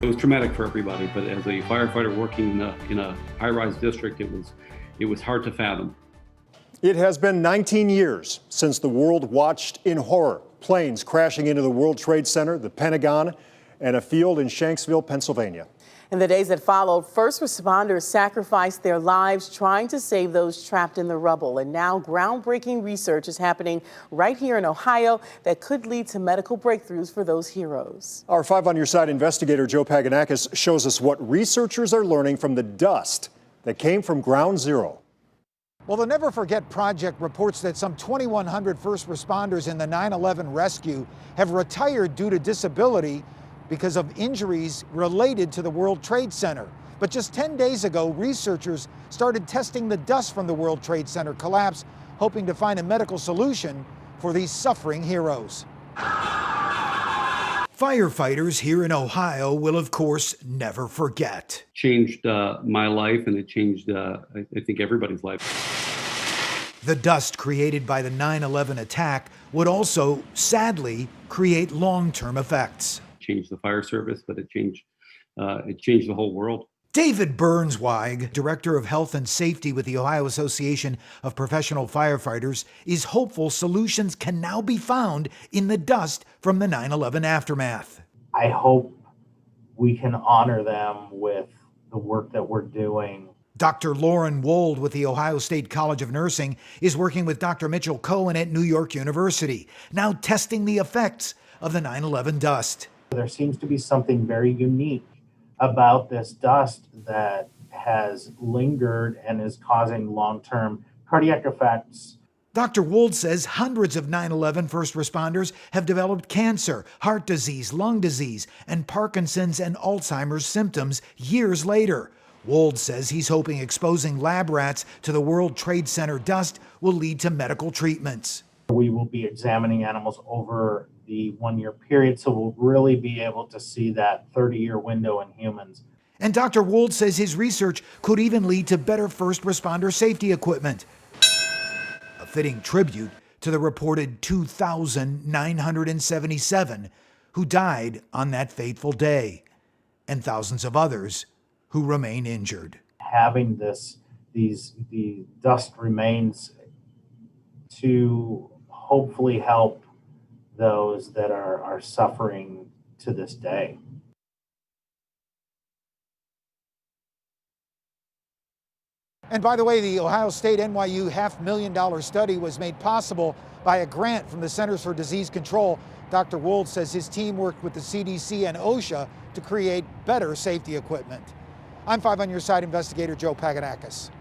It was traumatic for everybody, but as a firefighter working in a high-rise district, it was hard to fathom. It has been 19 years since the world watched in horror planes crashing into the World Trade Center, the Pentagon, and a field in Shanksville, Pennsylvania. In the days that followed, first responders sacrificed their lives trying to save those trapped in the rubble. And now groundbreaking research is happening right here in Ohio that could lead to medical breakthroughs for those heroes. Our 5 on Your Side investigator Joe Paganakis shows us what researchers are learning from the dust that came from Ground Zero. Well, the Never Forget Project reports that some 2,100 first responders in the 9/11 rescue have retired due to disability because of injuries related to the World Trade Center. But just 10 days ago, researchers started testing the dust from the World Trade Center collapse, hoping to find a medical solution for these suffering heroes. Firefighters here in Ohio will, of course, never forget. Changed my life, and it changed, I think, everybody's life. The dust created by the 9/11 attack would also, sadly, create long-term effects. Changed the fire service, but it changed the whole world. David Burnsweig, Director of Health and Safety with the Ohio Association of Professional Firefighters, is hopeful solutions can now be found in the dust from the 9/11 aftermath. I hope we can honor them with the work that we're doing. Dr. Lauren Wold with the Ohio State College of Nursing is working with Dr. Mitchell Cohen at New York University, now testing the effects of the 9/11 dust. There seems to be something very unique about this dust that has lingered and is causing long-term cardiac effects. Dr. Wold says hundreds of 9/11 first responders have developed cancer, heart disease, lung disease, and Parkinson's and Alzheimer's symptoms years later. Wold says he's hoping exposing lab rats to the World Trade Center dust will lead to medical treatments. We will be examining animals over the 1-year period, so we'll really be able to see that 30-year window in humans. And Dr. Wold says his research could even lead to better first responder safety equipment. A fitting tribute to the reported 2,977 who died on that fateful day, and thousands of others who remain injured. Having the dust remains to hopefully help those that are suffering to this day. And by the way, the Ohio State NYU $500,000 study was made possible by a grant from the Centers for Disease Control. Dr. Wold says his team worked with the CDC and OSHA to create better safety equipment. I'm 5 on Your Side investigator Joe Paganakis.